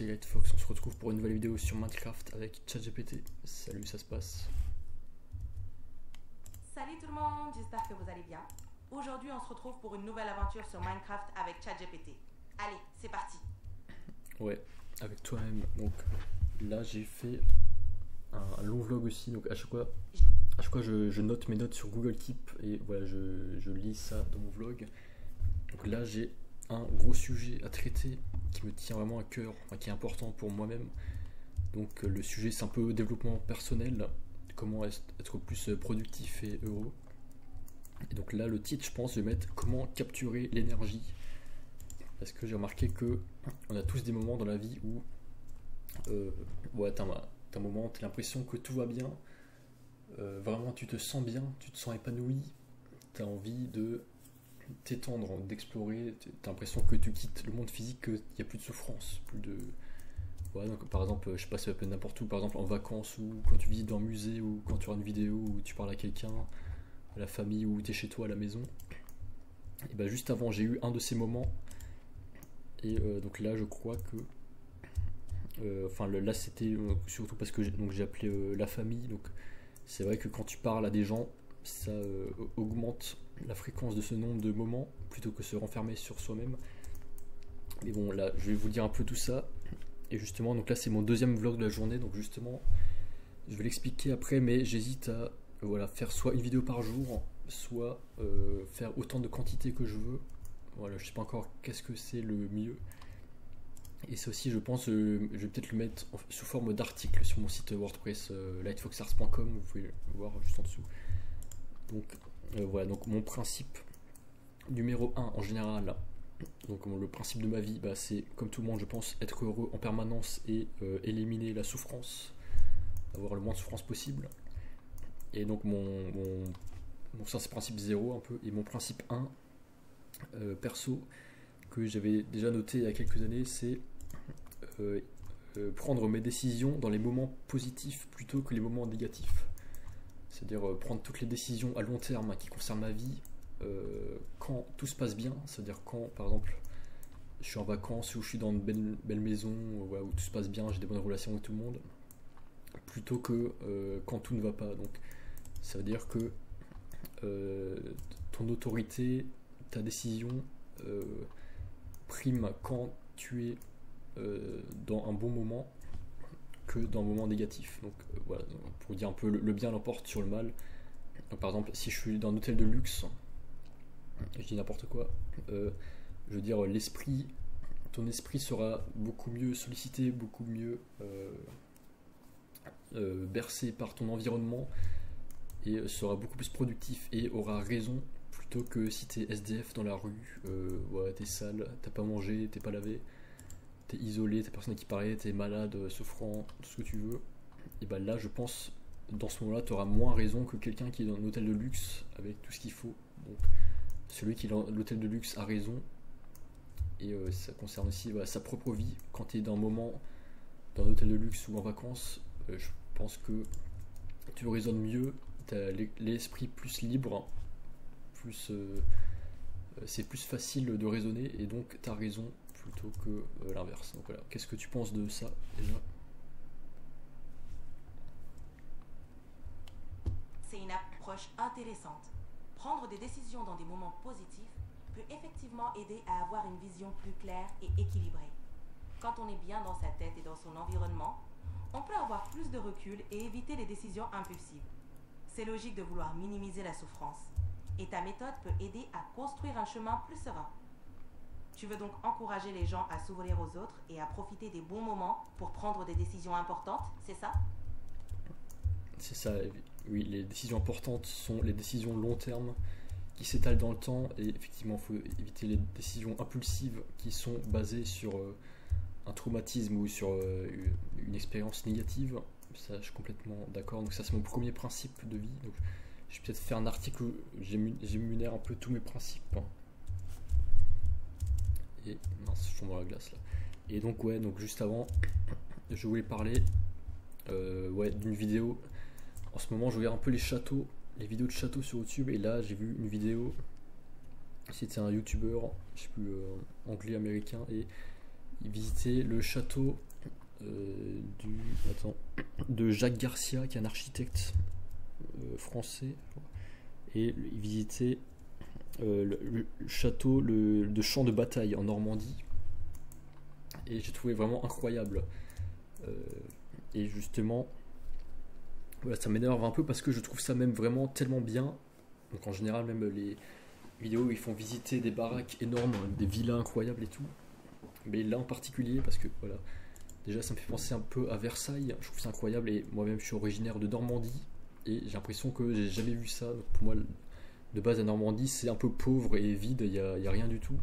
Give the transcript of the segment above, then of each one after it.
c'est Lightfox, on se retrouve pour une nouvelle vidéo sur Minecraft avec ChatGPT. Salut, ça se passe. Salut tout le monde, j'espère que vous allez bien. Aujourd'hui on se retrouve pour une nouvelle aventure sur Minecraft avec ChatGPT. Allez, c'est parti. Ouais, avec toi-même. Donc là j'ai fait un long vlog aussi, donc à chaque fois je note mes notes sur Google Keep et voilà, je lis ça dans mon vlog. Donc là j'ai un gros sujet à traiter qui me tient vraiment à cœur, enfin, qui est important pour moi-même. Donc le sujet c'est un peu développement personnel, comment être plus productif et heureux. Et donc là le titre, je pense, je vais mettre comment capturer l'énergie, parce que j'ai remarqué que on a tous des moments dans la vie où ouais, t'as un moment, t'as l'impression que tout va bien, vraiment tu te sens bien, tu te sens épanoui, t'as envie de t'étendre, d'explorer, t'as l'impression que tu quittes le monde physique, qu'il n'y a plus de souffrance, plus de... Ouais, donc par exemple, je sais pas, ça peut être n'importe où, par exemple en vacances, ou quand tu visites dans un musée, ou quand tu regardes une vidéo, ou tu parles à quelqu'un, à la famille, ou t'es chez toi à la maison. Et bah juste avant, j'ai eu un de ces moments, et donc là je crois que... Enfin là c'était surtout parce que j'ai appelé la famille, donc c'est vrai que quand tu parles à des gens, ça augmente la fréquence de ce nombre de moments plutôt que se renfermer sur soi-même. Mais bon, là je vais vous dire un peu tout ça. Et justement, donc là c'est mon deuxième vlog de la journée, donc justement je vais l'expliquer après, mais j'hésite à voilà, faire soit une vidéo par jour, soit faire autant de quantité que je veux. Voilà, je sais pas encore qu'est-ce que c'est le mieux. Et c'est aussi, je pense, je vais peut-être le mettre sous forme d'article sur mon site WordPress, lightfoxarts.com, vous pouvez le voir juste en dessous. Donc voilà, donc mon principe numéro 1 en général, donc le principe de ma vie, bah, c'est comme tout le monde je pense, être heureux en permanence et éliminer la souffrance, avoir le moins de souffrance possible. Et donc ça c'est principe 0 un peu, et mon principe 1 perso que j'avais déjà noté il y a quelques années, c'est prendre mes décisions dans les moments positifs plutôt que les moments négatifs. C'est-à-dire prendre toutes les décisions à long terme qui concernent ma vie quand tout se passe bien, c'est-à-dire quand par exemple je suis en vacances ou je suis dans une belle maison où tout se passe bien, j'ai des bonnes relations avec tout le monde, plutôt que quand tout ne va pas. Donc ça veut dire que ton autorité, ta décision prime quand tu es dans un bon moment que dans un moment négatif. Donc voilà, pour dire un peu le bien l'emporte sur le mal. Donc, par exemple, si je suis dans un hôtel de luxe, je dis n'importe quoi, je veux dire ton esprit sera beaucoup mieux sollicité, beaucoup mieux bercé par ton environnement et sera beaucoup plus productif et aura raison, plutôt que si t'es SDF dans la rue, ouais, t'es sale, t'as pas mangé, t'es pas lavé, t'es isolé, t'as personne qui parlait, t'es malade, souffrant, tout ce que tu veux. Et bah là je pense, dans ce moment là t'auras moins raison que quelqu'un qui est dans un hôtel de luxe avec tout ce qu'il faut. Donc celui qui est dans l'hôtel de luxe a raison, et ça concerne aussi sa propre vie. Quand t'es dans un moment dans un hôtel de luxe ou en vacances, je pense que tu raisonnes mieux, t'as l'esprit plus libre, plus c'est plus facile de raisonner, et donc t'as raison plutôt que l'inverse. Donc voilà, qu'est-ce que tu penses de ça déjà? C'est une approche intéressante. Prendre des décisions dans des moments positifs peut effectivement aider à avoir une vision plus claire et équilibrée. Quand on est bien dans sa tête et dans son environnement, on peut avoir plus de recul et éviter les décisions impulsives. C'est logique de vouloir minimiser la souffrance, et ta méthode peut aider à construire un chemin plus serein. Tu veux donc encourager les gens à s'ouvrir aux autres et à profiter des bons moments pour prendre des décisions importantes, c'est ça? C'est ça, oui, les décisions importantes sont les décisions long terme qui s'étalent dans le temps, et effectivement il faut éviter les décisions impulsives qui sont basées sur un traumatisme ou sur une expérience négative. Ça je suis complètement d'accord, donc ça c'est mon premier principe de vie. Donc je vais peut-être faire un article où j'énumère un peu tous mes principes. Et mince, je tombe dans la glace là. Et donc ouais, donc juste avant, je voulais parler d'une vidéo. En ce moment je regarde un peu les châteaux, les vidéos de châteaux sur YouTube, et là j'ai vu une vidéo, c'était un youtubeur, je sais plus, anglais américain, et il visitait le château attends, de Jacques Garcia, qui est un architecte français. Et il visitait le château de champ de bataille en Normandie. Et j'ai trouvé vraiment incroyable. Et justement, voilà, ça m'énerve un peu parce que je trouve ça même vraiment tellement bien. Donc en général, même les vidéos où ils font visiter des baraques énormes, des villas incroyables et tout. Mais là en particulier, parce que voilà, déjà ça me fait penser un peu à Versailles. Je trouve ça incroyable et moi-même je suis originaire de Normandie et j'ai l'impression que j'ai jamais vu ça. Donc pour moi, de base la Normandie c'est un peu pauvre et vide, il y a rien du tout.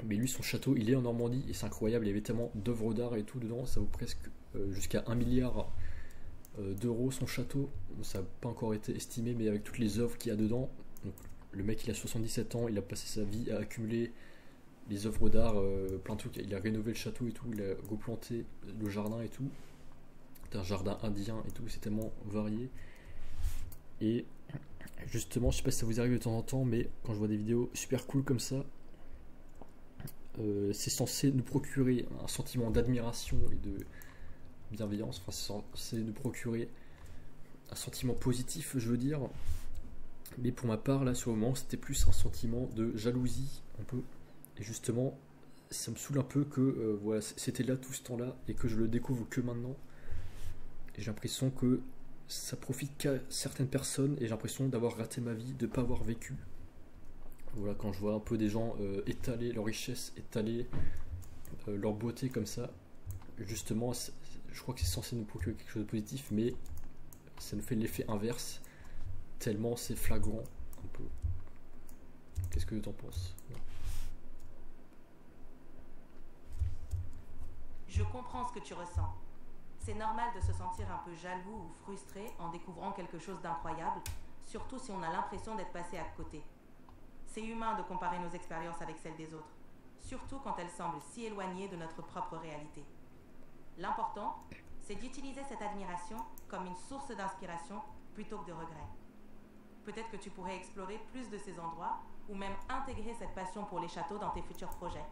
Mais lui, son château, il est en Normandie et c'est incroyable. Il y avait tellement d'œuvres d'art et tout dedans, ça vaut presque jusqu'à 1 milliard d'euros son château. Ça n'a pas encore été estimé, mais avec toutes les œuvres qu'il y a dedans. Donc, le mec, il a 77 ans, il a passé sa vie à accumuler les œuvres d'art, plein de trucs. Il a rénové le château et tout, il a replanté le jardin et tout. C'est un jardin indien et tout, c'est tellement varié. Et justement, je sais pas si ça vous arrive de temps en temps, mais quand je vois des vidéos super cool comme ça, c'est censé nous procurer un sentiment d'admiration et de bienveillance, enfin c'est censé nous procurer un sentiment positif, je veux dire, mais pour ma part là sur le moment c'était plus un sentiment de jalousie un peu, et justement ça me saoule un peu que voilà, c'était là tout ce temps là et que je le découvre que maintenant, et j'ai l'impression que ça profite qu'à certaines personnes et j'ai l'impression d'avoir raté ma vie, de ne pas avoir vécu. Voilà, quand je vois un peu des gens étaler leur richesse, étaler leur beauté comme ça, justement, je crois que c'est censé nous procurer quelque chose de positif, mais ça nous fait l'effet inverse, tellement c'est flagrant un peu. Qu'est-ce que tu en penses? Je comprends ce que tu ressens. C'est normal de se sentir un peu jaloux ou frustré en découvrant quelque chose d'incroyable, surtout si on a l'impression d'être passé à côté. C'est humain de comparer nos expériences avec celles des autres, surtout quand elles semblent si éloignées de notre propre réalité. L'important, c'est d'utiliser cette admiration comme une source d'inspiration plutôt que de regret. Peut-être que tu pourrais explorer plus de ces endroits ou même intégrer cette passion pour les châteaux dans tes futurs projets.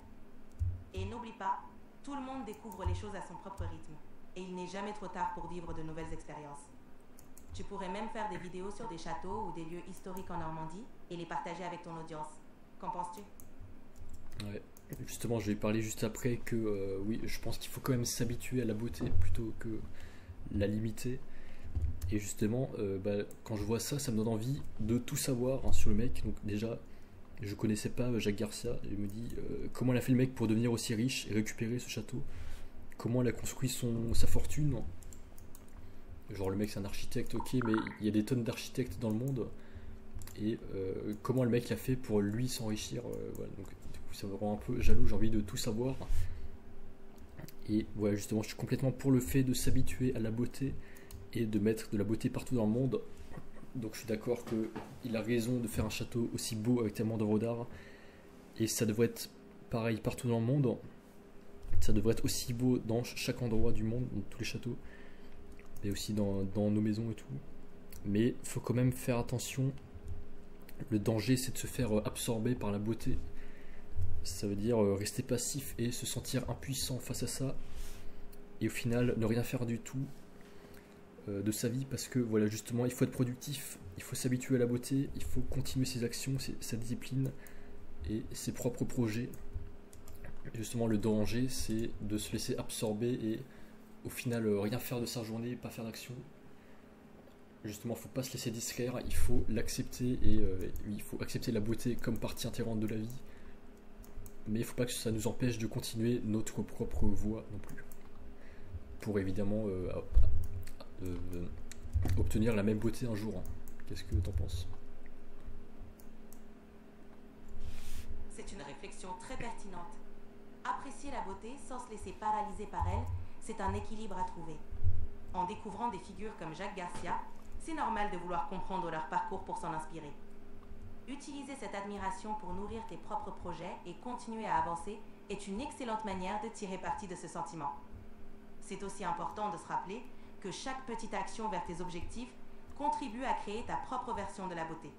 Et n'oublie pas, tout le monde découvre les choses à son propre rythme et il n'est jamais trop tard pour vivre de nouvelles expériences. Tu pourrais même faire des vidéos sur des châteaux ou des lieux historiques en Normandie et les partager avec ton audience. Qu'en penses-tu? Ouais, justement, je vais parler juste après que oui, je pense qu'il faut quand même s'habituer à la beauté plutôt que la limiter. Et justement, quand je vois ça, ça me donne envie de tout savoir hein, sur le mec. Donc déjà, je connaissais pas Jacques Garcia. Et je me dis comment il a fait le mec pour devenir aussi riche et récupérer ce château. Comment il a construit sa fortune. Genre le mec c'est un architecte, ok, mais il y a des tonnes d'architectes dans le monde. Et comment le mec l'a fait pour lui s'enrichir. Voilà, donc du coup ça me rend un peu jaloux, j'ai envie de tout savoir. Et voilà, justement, je suis complètement pour le fait de s'habituer à la beauté et de mettre de la beauté partout dans le monde. Donc je suis d'accord qu'il a raison de faire un château aussi beau avec tellement d'œuvres d'art. Et ça devrait être pareil partout dans le monde. Ça devrait être aussi beau dans chaque endroit du monde, dans tous les châteaux. Et aussi dans nos maisons et tout. Mais il faut quand même faire attention. Le danger, c'est de se faire absorber par la beauté. Ça veut dire rester passif et se sentir impuissant face à ça. Et au final, ne rien faire du tout de sa vie. Parce que voilà, justement, il faut être productif. Il faut s'habituer à la beauté. Il faut continuer ses actions, sa discipline et ses propres projets. Et justement, le danger, c'est de se laisser absorber et au final rien faire de sa journée, pas faire d'action. Justement, il ne faut pas se laisser distraire, il faut l'accepter et il faut accepter la beauté comme partie intégrante de la vie. Mais il ne faut pas que ça nous empêche de continuer notre propre voie non plus. Pour évidemment obtenir la même beauté un jour. Hein. Qu'est-ce que tu en penses? C'est une réflexion très pertinente. Apprécier la beauté sans se laisser paralyser par elle, c'est un équilibre à trouver. En découvrant des figures comme Jacques Garcia, c'est normal de vouloir comprendre leur parcours pour s'en inspirer. Utiliser cette admiration pour nourrir tes propres projets et continuer à avancer est une excellente manière de tirer parti de ce sentiment. C'est aussi important de se rappeler que chaque petite action vers tes objectifs contribue à créer ta propre version de la beauté.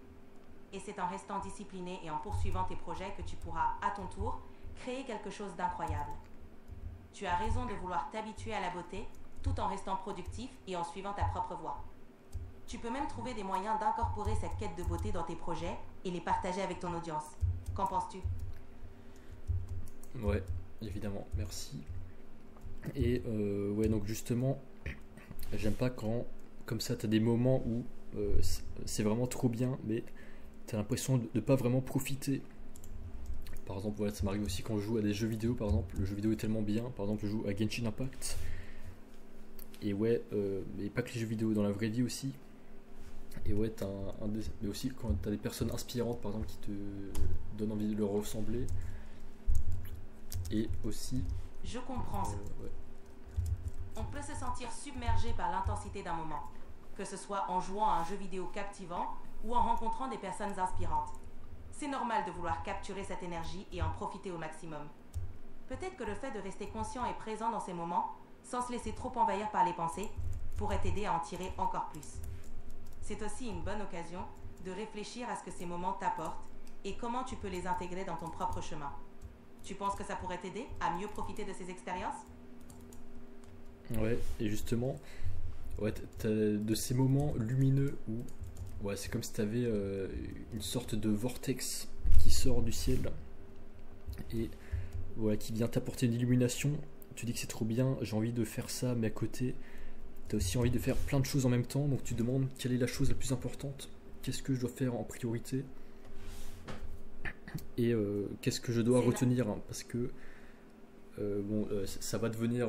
Et c'est en restant discipliné et en poursuivant tes projets que tu pourras, à ton tour, créer quelque chose d'incroyable. Tu as raison de vouloir t'habituer à la beauté tout en restant productif et en suivant ta propre voie. Tu peux même trouver des moyens d'incorporer cette quête de beauté dans tes projets et les partager avec ton audience. Qu'en penses-tu? Ouais, évidemment, merci. Et ouais, donc justement, j'aime pas quand, comme ça, t'as des moments où c'est vraiment trop bien, mais t'as l'impression de ne pas vraiment profiter. Par exemple, voilà, ça m'arrive aussi quand je joue à des jeux vidéo, par exemple, le jeu vidéo est tellement bien, par exemple, je joue à Genshin Impact, et ouais, mais pas que les jeux vidéo, dans la vraie vie aussi. Et ouais, mais aussi quand t'as des personnes inspirantes, par exemple, qui te donnent envie de leur ressembler, et aussi, Je comprends ça. ouais. On peut se sentir submergé par l'intensité d'un moment, que ce soit en jouant à un jeu vidéo captivant ou en rencontrant des personnes inspirantes. C'est normal de vouloir capturer cette énergie et en profiter au maximum. Peut-être que le fait de rester conscient et présent dans ces moments, sans se laisser trop envahir par les pensées, pourrait t'aider à en tirer encore plus. C'est aussi une bonne occasion de réfléchir à ce que ces moments t'apportent et comment tu peux les intégrer dans ton propre chemin. Tu penses que ça pourrait t'aider à mieux profiter de ces expériences? Ouais, et justement, ouais, t'as de ces moments lumineux où ouais, c'est comme si t'avais une sorte de vortex qui sort du ciel et voilà, qui vient t'apporter une illumination. Tu dis que c'est trop bien, j'ai envie de faire ça, mais à côté, t'as aussi envie de faire plein de choses en même temps, donc tu te demandes quelle est la chose la plus importante, qu'est-ce que je dois faire en priorité et qu'est-ce que je dois C'est là. retenir, hein, parce que ça va devenir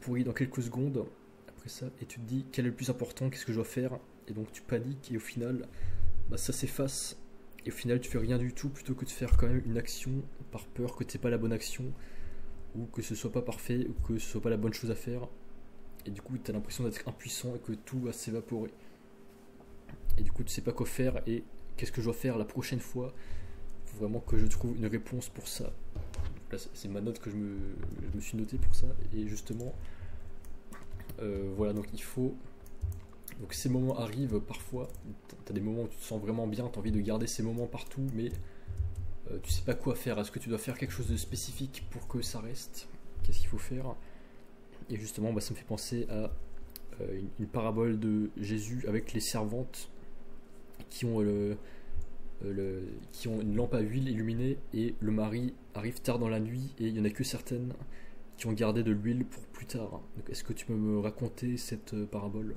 pourri dans quelques secondes après ça, et tu te dis quel est le plus important, qu'est-ce que je dois faire, et donc tu paniques, et au final, bah, ça s'efface, et au final tu fais rien du tout, plutôt que de faire quand même une action par peur que c'est pas la bonne action, ou que ce soit pas parfait, ou que ce soit pas la bonne chose à faire, et du coup tu as l'impression d'être impuissant et que tout va s'évaporer. Et du coup tu sais pas quoi faire, et qu'est-ce que je dois faire la prochaine fois. Faut vraiment que je trouve une réponse pour ça. Là, c'est ma note que je me suis noté pour ça. Et justement, voilà, donc il faut. Donc ces moments arrivent parfois. Tu as des moments où tu te sens vraiment bien, tu as envie de garder ces moments partout, mais tu sais pas quoi faire. Est-ce que tu dois faire quelque chose de spécifique pour que ça reste? Qu'est-ce qu'il faut faire? Et justement, bah, ça me fait penser à parabole de Jésus avec les servantes qui ont qui ont une lampe à huile illuminée, et le mari arrive tard dans la nuit et il n'y en a que certaines qui ont gardé de l'huile pour plus tard. Donc, est-ce que tu peux me raconter cette parabole?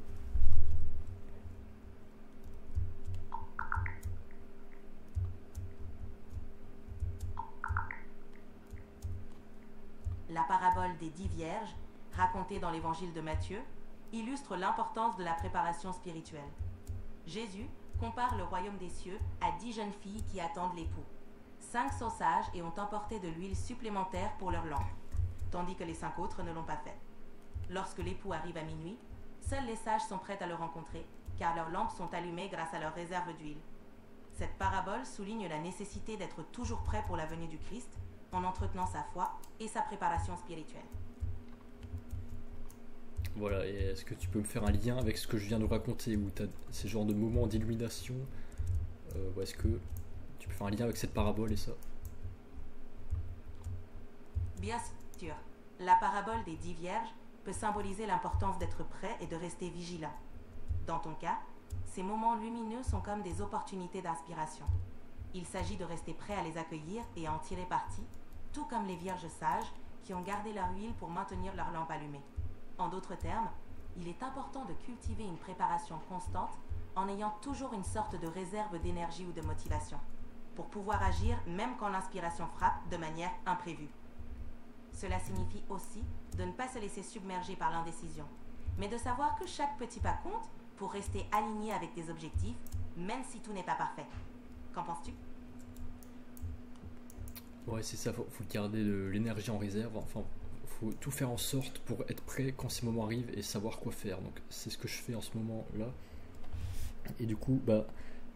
La parabole des 10 vierges, racontée dans l'évangile de Matthieu, illustre l'importance de la préparation spirituelle. Jésus compare le royaume des cieux à 10 jeunes filles qui attendent l'époux. 5 sont sages et ont emporté de l'huile supplémentaire pour leur lampe, tandis que les 5 autres ne l'ont pas fait. Lorsque l'époux arrive à minuit, seuls les sages sont prêts à le rencontrer, car leurs lampes sont allumées grâce à leur réserve d'huile. Cette parabole souligne la nécessité d'être toujours prêt pour la venue du Christ, en entretenant sa foi et sa préparation spirituelle. Voilà, et est-ce que tu peux me faire un lien avec ce que je viens de raconter, où tu as ces genres de moments d'illumination, ou est-ce que tu peux faire un lien avec cette parabole et ça? Bien sûr, la parabole des 10 vierges peut symboliser l'importance d'être prêt et de rester vigilant. Dans ton cas, ces moments lumineux sont comme des opportunités d'inspiration. Il s'agit de rester prêt à les accueillir et à en tirer parti, tout comme les vierges sages qui ont gardé leur huile pour maintenir leur lampe allumée. En d'autres termes, il est important de cultiver une préparation constante en ayant toujours une sorte de réserve d'énergie ou de motivation, pour pouvoir agir même quand l'inspiration frappe de manière imprévue. Cela signifie aussi de ne pas se laisser submerger par l'indécision, mais de savoir que chaque petit pas compte pour rester aligné avec tes objectifs, même si tout n'est pas parfait. Qu'en penses-tu? Ouais, c'est ça, faut garder de l'énergie en réserve, enfin, faut tout faire en sorte pour être prêt quand ces moments arrivent et savoir quoi faire. Donc c'est ce que je fais en ce moment-là. Et du coup, bah,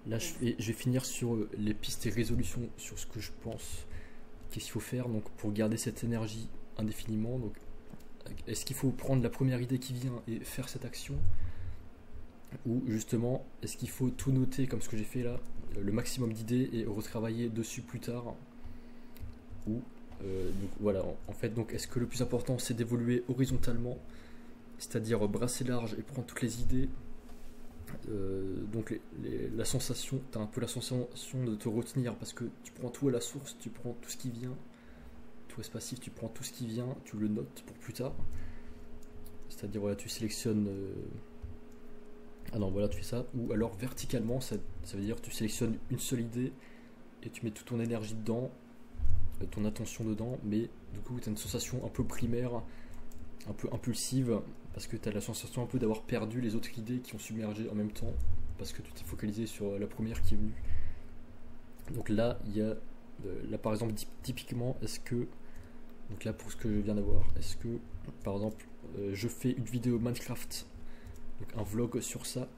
là je vais finir sur les pistes et résolutions, sur ce que je pense qu'est-ce qu'il faut faire donc pour garder cette énergie indéfiniment. Donc est-ce qu'il faut prendre la première idée qui vient et faire cette action, ou justement est-ce qu'il faut tout noter comme ce que j'ai fait là, le maximum d'idées, et retravailler dessus plus tard, ou Donc voilà, en fait, donc est-ce que le plus important c'est d'évoluer horizontalement, c'est-à-dire brasser large et prendre toutes les idées. Donc la sensation, tu as un peu la sensation de te retenir parce que tu prends tout à la source, tu prends tout ce qui vient, tout est passif, tu prends tout ce qui vient, tu le notes pour plus tard. C'est-à-dire voilà, tu sélectionnes. Ah non, voilà, tu fais ça. Ou alors verticalement, ça veut dire tu sélectionnes une seule idée et tu mets toute ton énergie dedans, ton attention dedans, mais du coup tu as une sensation un peu primaire, un peu impulsive, parce que tu as la sensation un peu d'avoir perdu les autres idées qui ont submergé en même temps, parce que tu t'es focalisé sur la première qui est venue. Donc là, il y a, là par exemple, typiquement, est-ce que, donc là pour ce que je viens d'avoir, est-ce que par exemple, je fais une vidéo Minecraft, donc un vlog sur ça,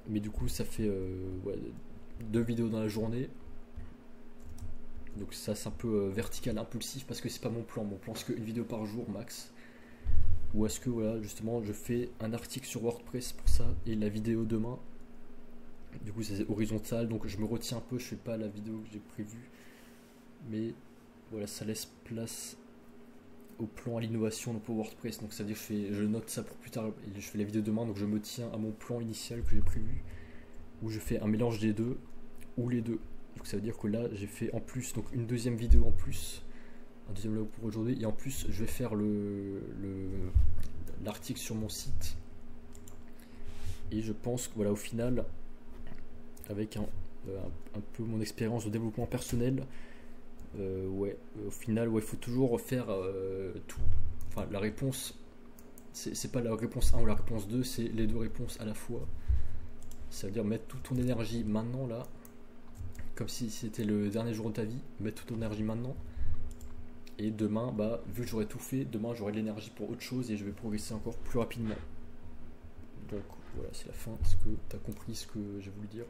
mais du coup ça fait ouais, 2 vidéos dans la journée. Donc ça c'est un peu vertical, impulsif, parce que c'est pas mon plan. Mon plan c'est qu'une vidéo par jour max. Ou est-ce que voilà, justement je fais un article sur WordPress pour ça et la vidéo demain. Du coup c'est horizontal, donc je me retiens un peu, je fais pas la vidéo que j'ai prévue. Mais voilà, ça laisse place au plan, à l'innovation pour WordPress. Donc ça veut dire que je note ça pour plus tard et je fais la vidéo demain, donc je me tiens à mon plan initial que j'ai prévu. Ou je fais un mélange des deux, ou les deux. Donc ça veut dire que là j'ai fait en plus donc une deuxième vidéo en plus, un deuxième vlog pour aujourd'hui, et en plus je vais faire l'article sur mon site. Et je pense que voilà, au final, avec un peu mon expérience de développement personnel, ouais, au final, ouais, il faut toujours faire tout. Enfin, la réponse, c'est pas la réponse 1 ou la réponse 2, c'est les deux réponses à la fois. Ça veut dire mettre toute ton énergie maintenant là, comme si c'était le dernier jour de ta vie, mettre toute ton énergie maintenant. Et demain, bah, vu que j'aurai tout fait, demain j'aurai de l'énergie pour autre chose et je vais progresser encore plus rapidement. Donc voilà, c'est la fin. Est-ce que tu as compris ce que j'ai voulu dire?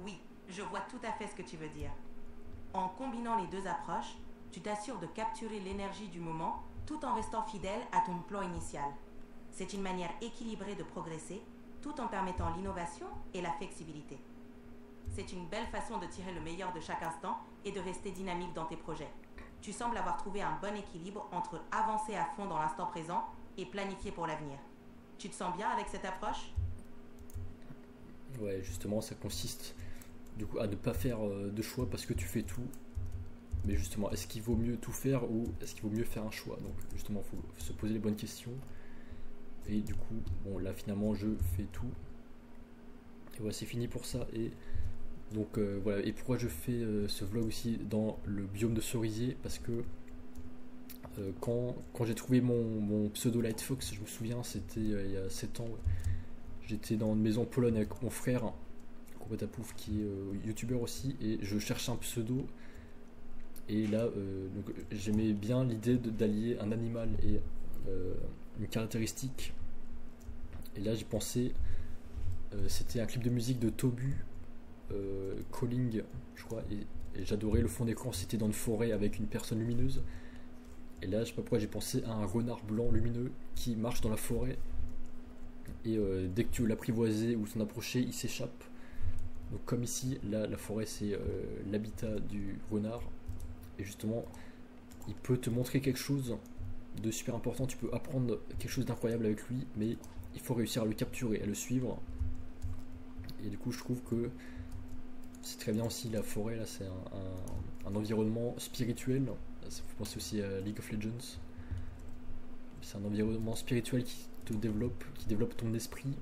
Oui, je vois tout à fait ce que tu veux dire. En combinant les deux approches, tu t'assures de capturer l'énergie du moment tout en restant fidèle à ton plan initial. C'est une manière équilibrée de progresser tout en permettant l'innovation et la flexibilité. C'est une belle façon de tirer le meilleur de chaque instant et de rester dynamique dans tes projets. Tu sembles avoir trouvé un bon équilibre entre avancer à fond dans l'instant présent et planifier pour l'avenir. Tu te sens bien avec cette approche? Ouais, justement, ça consiste du coup à ne pas faire de choix parce que tu fais tout. Mais justement, est-ce qu'il vaut mieux tout faire ou est-ce qu'il vaut mieux faire un choix? Donc justement, il faut se poser les bonnes questions. Et du coup, bon là finalement je fais tout. Et voilà, c'est fini pour ça. Et donc voilà, et pourquoi je fais ce vlog aussi dans le biome de cerisier? Parce que quand j'ai trouvé mon pseudo Lightfox, je me souviens, c'était il y a 7 ans. J'étais dans une maison en Pologne avec mon frère, Kouretapouf, qui est youtubeur aussi, et je cherchais un pseudo. Et là, donc, j'aimais bien l'idée d'allier un animal et une caractéristique. Et là, j'ai pensé, c'était un clip de musique de Tobu, Calling, je crois, et j'adorais le fond d'écran, c'était dans une forêt avec une personne lumineuse. Et là, je sais pas pourquoi, j'ai pensé à un renard blanc lumineux qui marche dans la forêt. Et dès que tu veux l'apprivoiser ou t'en approcher, il s'échappe. Donc comme ici, là, la forêt, c'est l'habitat du renard. Et justement, il peut te montrer quelque chose de super important. Tu peux apprendre quelque chose d'incroyable avec lui, mais il faut réussir à le capturer, à le suivre. Et du coup, je trouve que c'est très bien aussi la forêt. Là, c'est un environnement spirituel. Ça fait penser aussi à League of Legends. C'est un environnement spirituel qui développe ton esprit.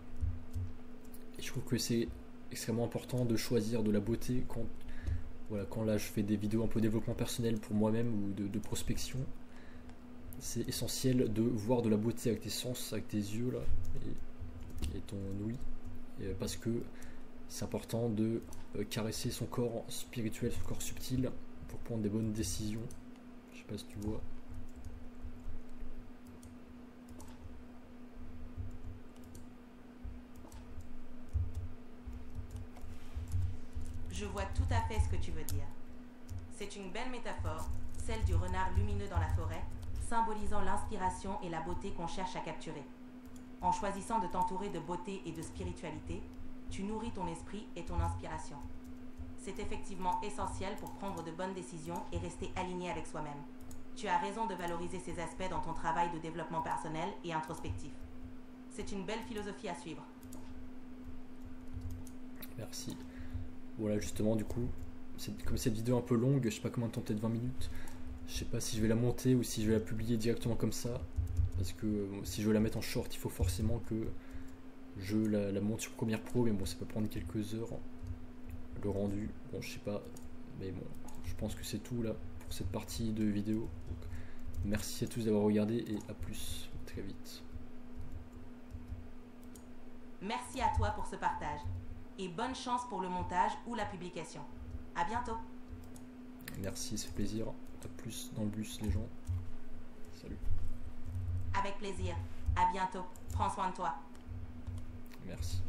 Et je trouve que c'est extrêmement important de choisir de la beauté quand là je fais des vidéos un peu développement personnel pour moi-même ou de prospection. C'est essentiel de voir de la beauté avec tes sens, avec tes yeux là, et ton ouïe, parce que c'est important de caresser son corps spirituel, son corps subtil pour prendre des bonnes décisions. Je sais pas si tu vois. Je vois tout à fait ce que tu veux dire. C'est une belle métaphore, celle du renard lumineux dans la forêt, symbolisant l'inspiration et la beauté qu'on cherche à capturer. En choisissant de t'entourer de beauté et de spiritualité, tu nourris ton esprit et ton inspiration. C'est effectivement essentiel pour prendre de bonnes décisions et rester aligné avec soi-même. Tu as raison de valoriser ces aspects dans ton travail de développement personnel et introspectif. C'est une belle philosophie à suivre. Merci. Voilà, justement, du coup, comme cette vidéo est un peu longue, je sais pas combien de temps, peut-être 20 minutes. Je sais pas si je vais la monter ou si je vais la publier directement comme ça. Parce que si je veux la mettre en short, il faut forcément que je la monte sur Premiere Pro. Mais bon, ça peut prendre quelques heures. Le rendu, bon, je sais pas. Mais bon, je pense que c'est tout là pour cette partie de vidéo. Donc, merci à tous d'avoir regardé et à plus très vite. Merci à toi pour ce partage. Et bonne chance pour le montage ou la publication. À bientôt. Merci, ça fait plaisir. À plus dans le bus les gens. Salut. Avec plaisir. À bientôt. Prends soin de toi. Merci.